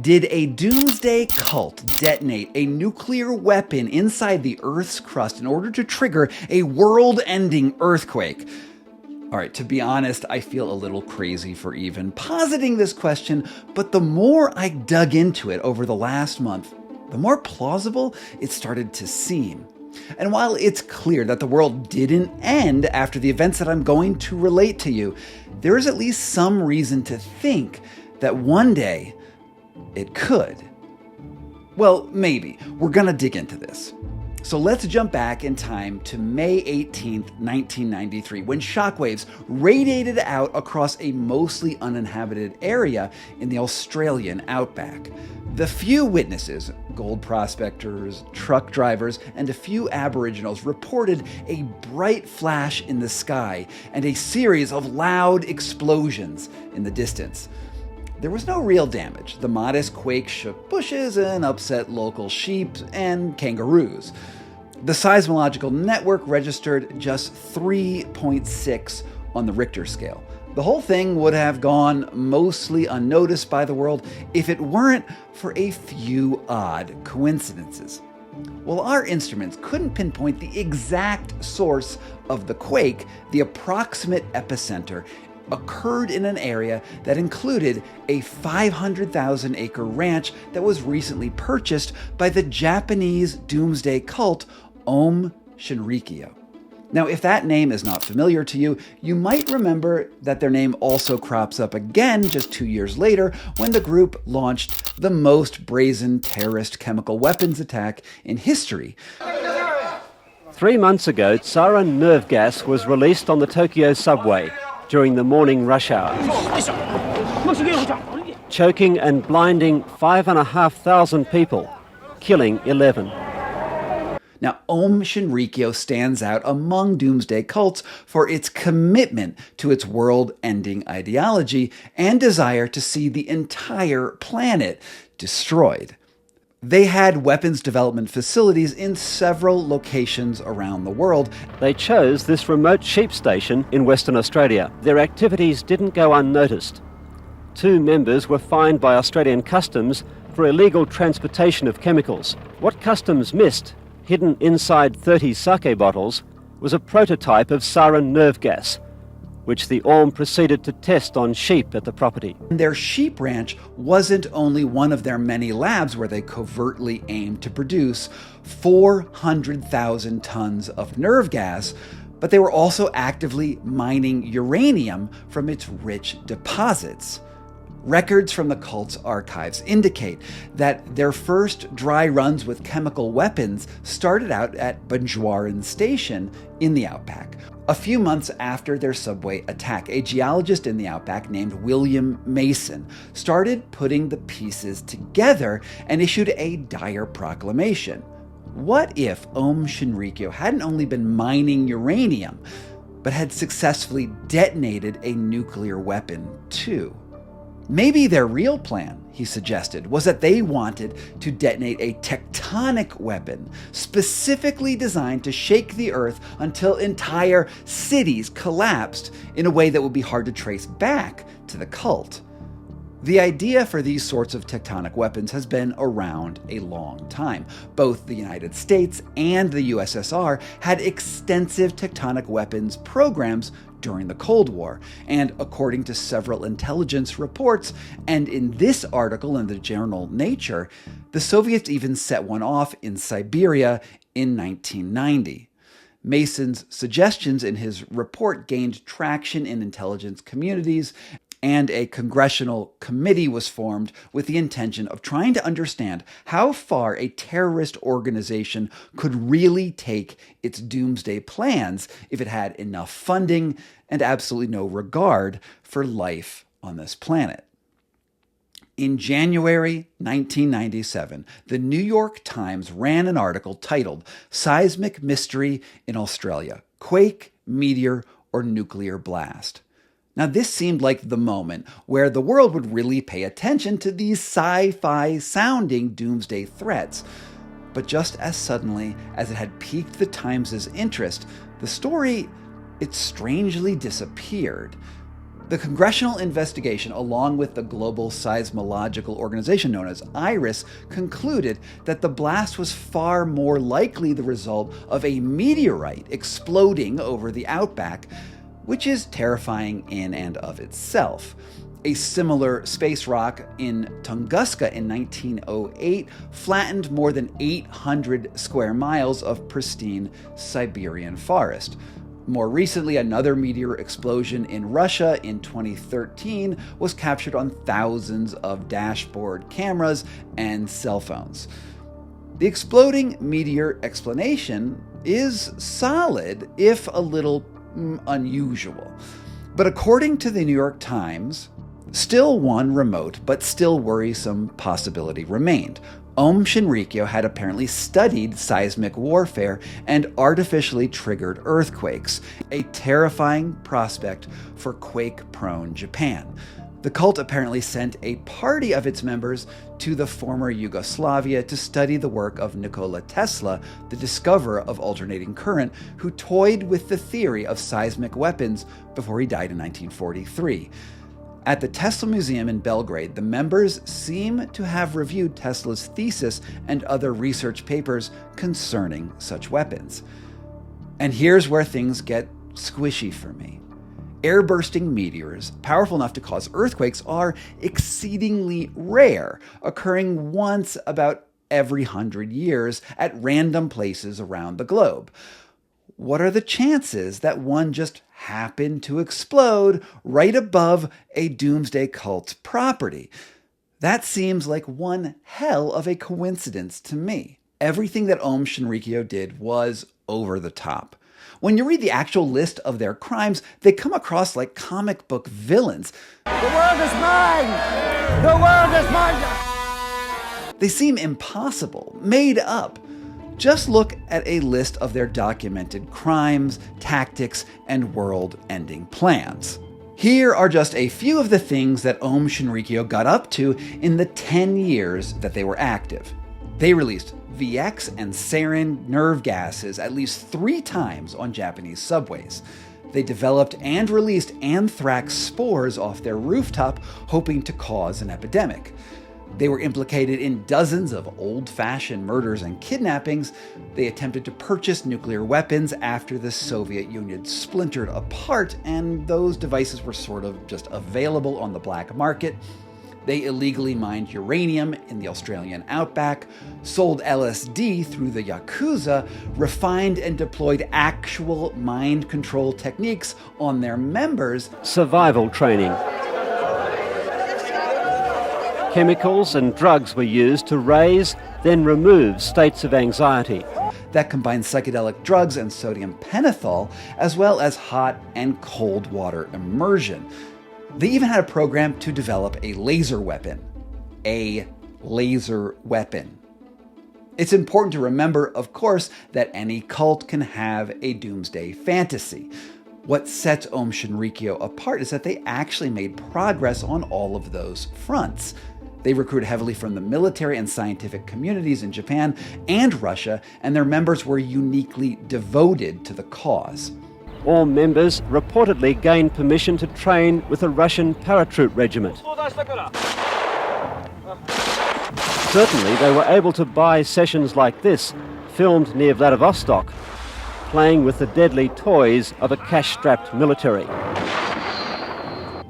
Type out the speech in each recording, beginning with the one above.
Did a doomsday cult detonate a nuclear weapon inside the Earth's crust in order to trigger a world-ending earthquake? All right, to be honest, I feel a little crazy for even positing this question, but the more I dug into it over the last month, the more plausible it started to seem. And while it's clear that the world didn't end after the events that I'm going to relate to you, there is at least some reason to think that one day it could. Well, maybe. We're gonna dig into this. So let's jump back in time to May 18th, 1993, when shockwaves radiated out across a mostly uninhabited area in the Australian outback. The few witnesses, gold prospectors, truck drivers, and a few Aboriginals reported a bright flash in the sky and a series of loud explosions in the distance. There was no real damage. The modest quake shook bushes and upset local sheep and kangaroos. The seismological network registered just 3.6 on the Richter scale. The whole thing would have gone mostly unnoticed by the world if it weren't for a few odd coincidences. While our instruments couldn't pinpoint the exact source of the quake, the approximate epicenter occurred in an area that included a 500,000 acre ranch that was recently purchased by the Japanese doomsday cult Aum Shinrikyo. Now, if that name is not familiar to you, you might remember that their name also crops up again just 2 years later when the group launched the most brazen terrorist chemical weapons attack in history. 3 months ago, sarin nerve gas was released on the Tokyo subway during the morning rush hour, choking and blinding 5,500 people, killing 11. Now, Aum Shinrikyo stands out among doomsday cults for its commitment to its world-ending ideology and desire to see the entire planet destroyed. They had weapons development facilities in several locations around the world. They chose this remote sheep station in Western Australia. Their activities didn't go unnoticed. 2 members were fined by Australian Customs for illegal transportation of chemicals. What Customs missed, hidden inside 30 sake bottles, was a prototype of sarin nerve gas, which the Aum proceeded to test on sheep at the property. Their sheep ranch wasn't only one of their many labs where they covertly aimed to produce 400,000 tons of nerve gas, but they were also actively mining uranium from its rich deposits. Records from the cult's archives indicate that their first dry runs with chemical weapons started out at Banjwaran Station in the outback. A few months after their subway attack, a geologist in the outback named William Mason started putting the pieces together and issued a dire proclamation. What if Aum Shinrikyo hadn't only been mining uranium, but had successfully detonated a nuclear weapon too? Maybe their real plan, he suggested, was that they wanted to detonate a tectonic weapon specifically designed to shake the Earth until entire cities collapsed in a way that would be hard to trace back to the cult. The idea for these sorts of tectonic weapons has been around a long time. Both the United States and the USSR had extensive tectonic weapons programs during the Cold War, and according to several intelligence reports, and in this article in the journal Nature, the Soviets even set one off in Siberia in 1990. Mason's suggestions in his report gained traction in intelligence communities, and a congressional committee was formed with the intention of trying to understand how far a terrorist organization could really take its doomsday plans if it had enough funding and absolutely no regard for life on this planet. In January 1997, the New York Times ran an article titled "Seismic Mystery in Australia: Quake, Meteor, or Nuclear Blast." Now, this seemed like the moment where the world would really pay attention to these sci-fi sounding doomsday threats. But just as suddenly as it had piqued the Times' interest, the story, it strangely disappeared. The congressional investigation, along with the global seismological organization known as IRIS, concluded that the blast was far more likely the result of a meteorite exploding over the outback, which is terrifying in and of itself. A similar space rock in Tunguska in 1908 flattened more than 800 square miles of pristine Siberian forest. More recently, another meteor explosion in Russia in 2013 was captured on thousands of dashboard cameras and cell phones. The exploding meteor explanation is solid, if a little unusual. But according to the New York Times, still one remote but still worrisome possibility remained. Aum Shinrikyo had apparently studied seismic warfare and artificially triggered earthquakes, a terrifying prospect for quake-prone Japan. The cult apparently sent a party of its members to the former Yugoslavia to study the work of Nikola Tesla, the discoverer of alternating current, who toyed with the theory of seismic weapons before he died in 1943. At the Tesla Museum in Belgrade, the members seem to have reviewed Tesla's thesis and other research papers concerning such weapons. And here's where things get squishy for me. Air-bursting meteors, powerful enough to cause earthquakes, are exceedingly rare, occurring once about every 100 years at random places around the globe. What are the chances that one just happened to explode right above a doomsday cult's property? That seems like one hell of a coincidence to me. Everything that Aum Shinrikyo did was over the top. When you read the actual list of their crimes, they come across like comic book villains. The world is mine! The world is mine! They seem impossible, made up. Just look at a list of their documented crimes, tactics, and world-ending plans. Here are just a few of the things that Aum Shinrikyo got up to in the 10 years that they were active. They released VX and Sarin nerve gases at least 3 times on Japanese subways. They developed and released anthrax spores off their rooftop, hoping to cause an epidemic. They were implicated in dozens of old-fashioned murders and kidnappings. They attempted to purchase nuclear weapons after the Soviet Union splintered apart, and those devices were sort of just available on the black market. They illegally mined uranium in the Australian outback, sold LSD through the Yakuza, refined and deployed actual mind control techniques on their members. Survival training. Chemicals and drugs were used to raise, then remove states of anxiety. That combined psychedelic drugs and sodium pentothal, as well as hot and cold water immersion. They even had a program to develop a laser weapon. A laser weapon. It's important to remember, of course, that any cult can have a doomsday fantasy. What sets Aum Shinrikyo apart is that they actually made progress on all of those fronts. They recruit heavily from the military and scientific communities in Japan and Russia, and their members were uniquely devoted to the cause. All members reportedly gained permission to train with a Russian paratroop regiment. Certainly, they were able to buy sessions like this, filmed near Vladivostok, playing with the deadly toys of a cash-strapped military.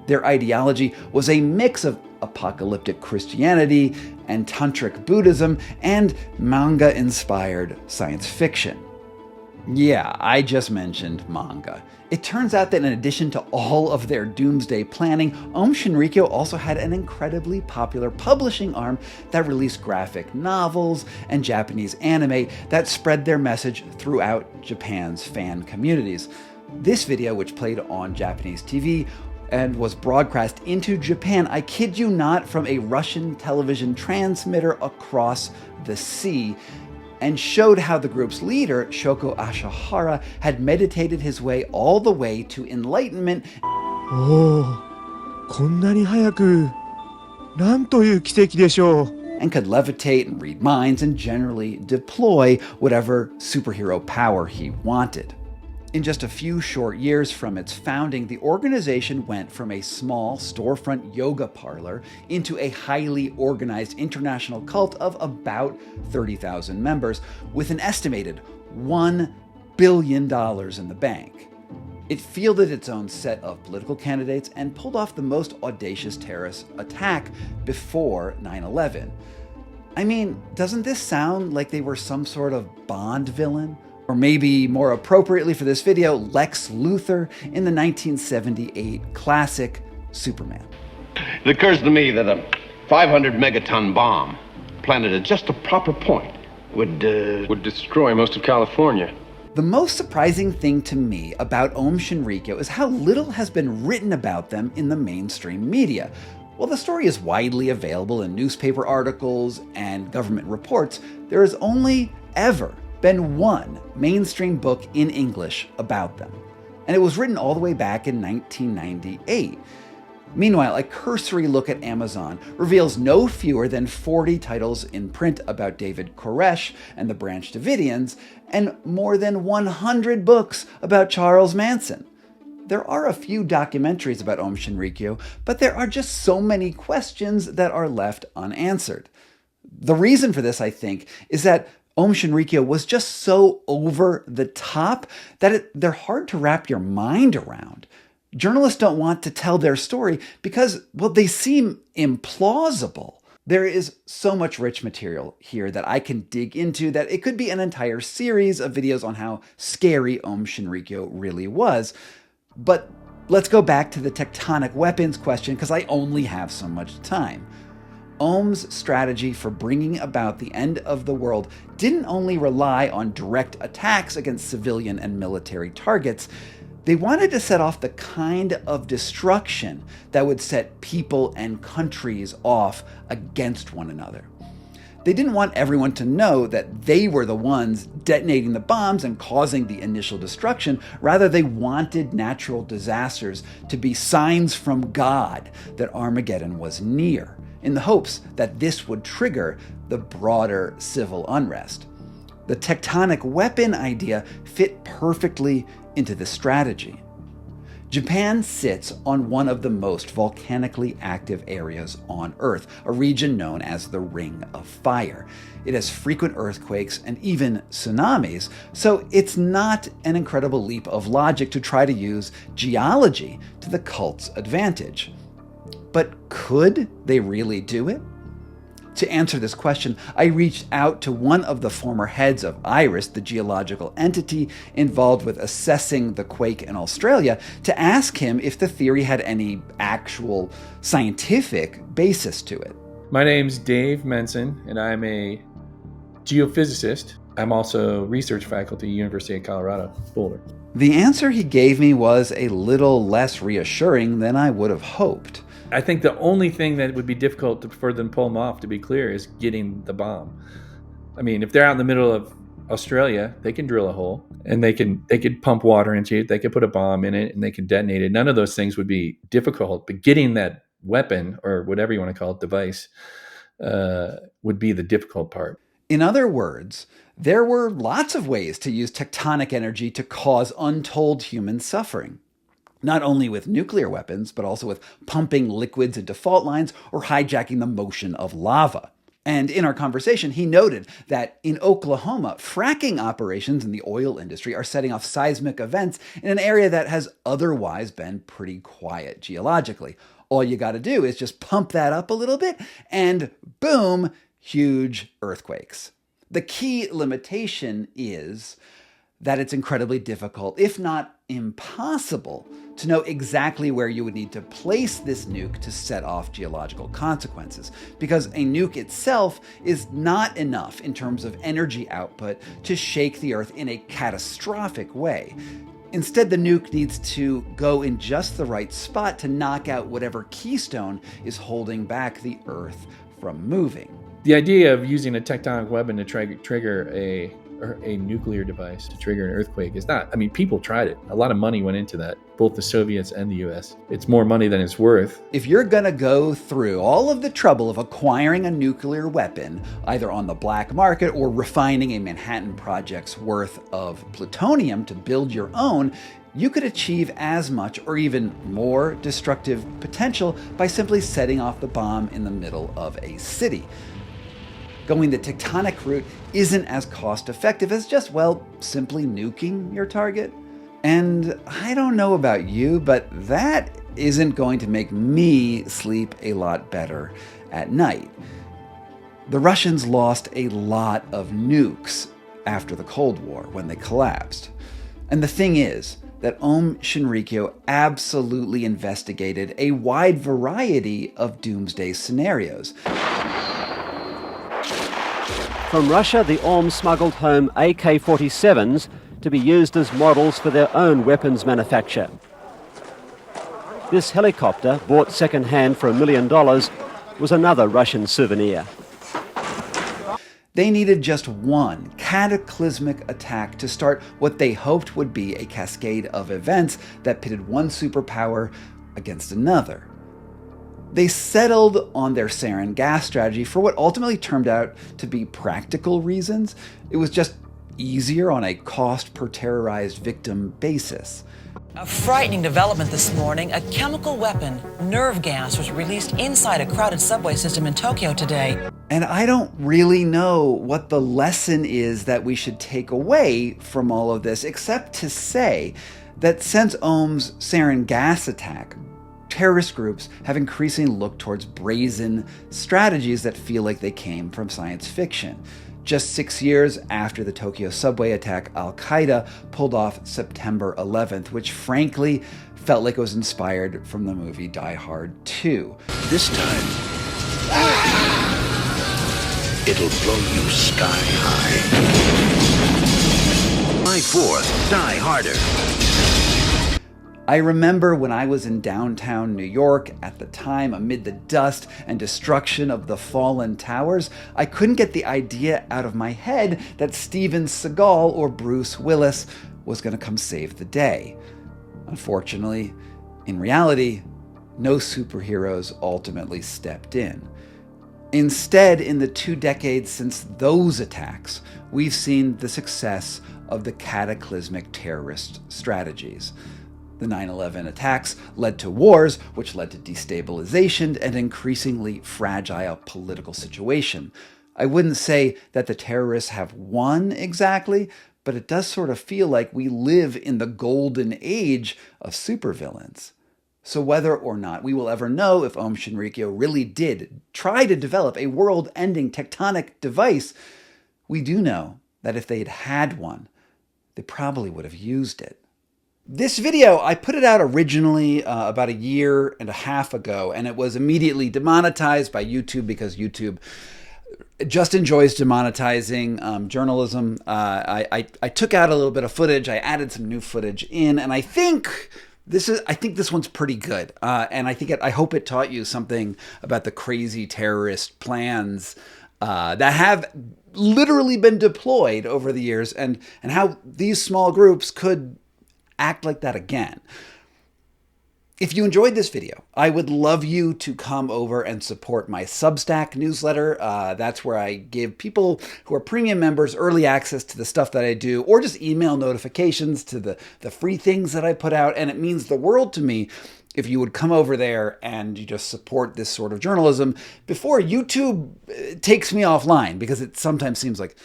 Their ideology was a mix of apocalyptic Christianity and tantric Buddhism and manga-inspired science fiction. Yeah, I just mentioned manga. It turns out that in addition to all of their doomsday planning, Aum Shinrikyo also had an incredibly popular publishing arm that released graphic novels and Japanese anime that spread their message throughout Japan's fan communities. This video, which played on Japanese TV, and was broadcast into Japan, I kid you not, from a Russian television transmitter across the sea, and showed how the group's leader, Shoko Asahara, had meditated his way all the way to enlightenment. Oh, こんなに早く、なんという奇跡でしょう。 And could levitate and read minds and generally deploy whatever superhero power he wanted. In just a few short years from its founding, the organization went from a small storefront yoga parlor into a highly organized international cult of about 30,000 members, with an estimated $1 billion in the bank. It fielded its own set of political candidates and pulled off the most audacious terrorist attack before 9/11. I mean, doesn't this sound like they were some sort of Bond villain? Or maybe more appropriately for this video, Lex Luthor in the 1978 classic Superman. It occurs to me that a 500 megaton bomb planted at just the proper point would destroy most of California. The most surprising thing to me about Aum Shinrikyo is how little has been written about them in the mainstream media. While the story is widely available in newspaper articles and government reports, there has only ever been one mainstream book in English about them. And it was written all the way back in 1998. Meanwhile, a cursory look at Amazon reveals no fewer than 40 titles in print about David Koresh and the Branch Davidians, and more than 100 books about Charles Manson. There are a few documentaries about Aum Shinrikyo, but there are just so many questions that are left unanswered. The reason for this, I think, is that Aum Shinrikyo was just so over the top that they're hard to wrap your mind around. Journalists don't want to tell their story because, well, they seem implausible. There is so much rich material here that I can dig into that it could be an entire series of videos on how scary Aum Shinrikyo really was. But let's go back to the tectonic weapons question because I only have so much time. Aum's strategy for bringing about the end of the world didn't only rely on direct attacks against civilian and military targets. They wanted to set off the kind of destruction that would set people and countries off against one another. They didn't want everyone to know that they were the ones detonating the bombs and causing the initial destruction. Rather, they wanted natural disasters to be signs from God that Armageddon was near, in the hopes that this would trigger the broader civil unrest. The tectonic weapon idea fit perfectly into this strategy. Japan sits on one of the most volcanically active areas on Earth, a region known as the Ring of Fire. It has frequent earthquakes and even tsunamis, so it's not an incredible leap of logic to try to use geology to the cult's advantage. But could they really do it? To answer this question, I reached out to one of the former heads of IRIS, the geological entity involved with assessing the quake in Australia, to ask him if the theory had any actual scientific basis to it. My name's Dave Menson, and I'm a geophysicist. I'm also research faculty at University of Colorado, Boulder. The answer he gave me was a little less reassuring than I would have hoped. I think the only thing that would be difficult for them to pull them off, to be clear, is getting the bomb. I mean, if they're out in the middle of Australia, they can drill a hole and they could pump water into it. They could put a bomb in it and they can detonate it. None of those things would be difficult, but getting that weapon, or whatever you want to call it, device, would be the difficult part. In other words, there were lots of ways to use tectonic energy to cause untold human suffering. Not only with nuclear weapons, but also with pumping liquids into fault lines or hijacking the motion of lava. And in our conversation, he noted that in Oklahoma, fracking operations in the oil industry are setting off seismic events in an area that has otherwise been pretty quiet geologically. All you got to do is just pump that up a little bit and boom, huge earthquakes. The key limitation is that it's incredibly difficult, if not impossible, to know exactly where you would need to place this nuke to set off geological consequences, because a nuke itself is not enough in terms of energy output to shake the Earth in a catastrophic way. Instead, the nuke needs to go in just the right spot to knock out whatever keystone is holding back the Earth from moving. The idea of using a tectonic weapon to trigger a a nuclear device to trigger an earthquake is not. I mean, people tried it. A lot of money went into that, both the Soviets and the US. It's more money than it's worth. If you're gonna go through all of the trouble of acquiring a nuclear weapon, either on the black market or refining a Manhattan Project's worth of plutonium to build your own, you could achieve as much or even more destructive potential by simply setting off the bomb in the middle of a city. Going the tectonic route isn't as cost-effective as just, well, simply nuking your target. And I don't know about you, but that isn't going to make me sleep a lot better at night. The Russians lost a lot of nukes after the Cold War when they collapsed. And the thing is that Aum Shinrikyo absolutely investigated a wide variety of doomsday scenarios. From Russia, the Aum smuggled home AK-47s to be used as models for their own weapons manufacture. This helicopter, bought second-hand for $1 million, was another Russian souvenir. They needed just one cataclysmic attack to start what they hoped would be a cascade of events that pitted one superpower against another. They settled on their sarin gas strategy for what ultimately turned out to be practical reasons. It was just easier on a cost per terrorized victim basis. A frightening development this morning. A chemical weapon, nerve gas, was released inside a crowded subway system in Tokyo today. And I don't really know what the lesson is that we should take away from all of this, except to say that since Aum's sarin gas attack, terrorist groups have increasingly looked towards brazen strategies that feel like they came from science fiction. Just 6 years after the Tokyo subway attack, Al-Qaeda pulled off September 11th, which frankly felt like it was inspired from the movie Die Hard 2. This time, it'll blow you sky high. July 4th, Die Harder. I remember when I was in downtown New York at the time, amid the dust and destruction of the fallen towers, I couldn't get the idea out of my head that Steven Seagal or Bruce Willis was going to come save the day. Unfortunately, in reality, no superheroes ultimately stepped in. Instead, in the 2 decades since those attacks, we've seen the success of the cataclysmic terrorist strategies. The 9/11 attacks led to wars, which led to destabilization and increasingly fragile political situation. I wouldn't say that the terrorists have won exactly, but it does sort of feel like we live in the golden age of supervillains. So whether or not we will ever know if Aum Shinrikyo really did try to develop a world-ending tectonic device, we do know that if they had had one, they probably would have used it. This video, I put it out originally about 1.5 years ago, and it was immediately demonetized by YouTube because YouTube just enjoys demonetizing journalism. I took out a little bit of footage, I added some new footage in, and I think this one's pretty good. And I hope it taught you something about the crazy terrorist plans that have literally been deployed over the years, and how these small groups could act like that again. If you enjoyed this video, I would love you to come over and support my Substack newsletter. That's where I give people who are premium members early access to the stuff that I do, or just email notifications to the free things that I put out. And it means the world to me if you would come over there and you just support this sort of journalism before YouTube takes me offline, because it sometimes seems like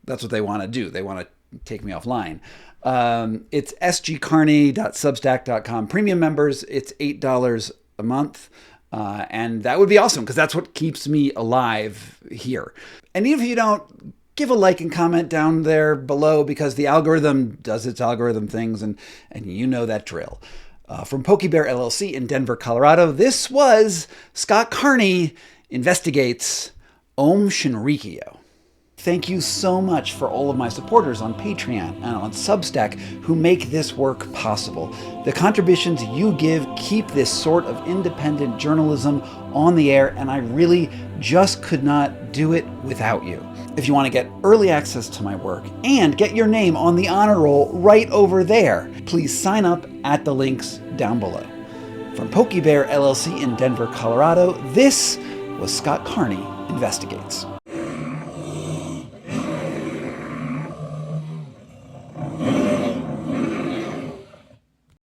that's what they want to do. They want to take me offline. It's sgcarney.substack.com. Premium members, it's $8 a month. And that would be awesome, because that's what keeps me alive here. And even if you don't, give a like and comment down there below, because the algorithm does its algorithm things, and you know that drill. From Pokebear LLC in Denver, Colorado, this was Scott Carney Investigates Aum Shinrikyo. Thank you so much for all of my supporters on Patreon and on Substack who make this work possible. The contributions you give keep this sort of independent journalism on the air, and I really just could not do it without you. If you want to get early access to my work and get your name on the honor roll right over there, please sign up at the links down below. From Pokey Bear LLC in Denver, Colorado, this was Scott Carney Investigates.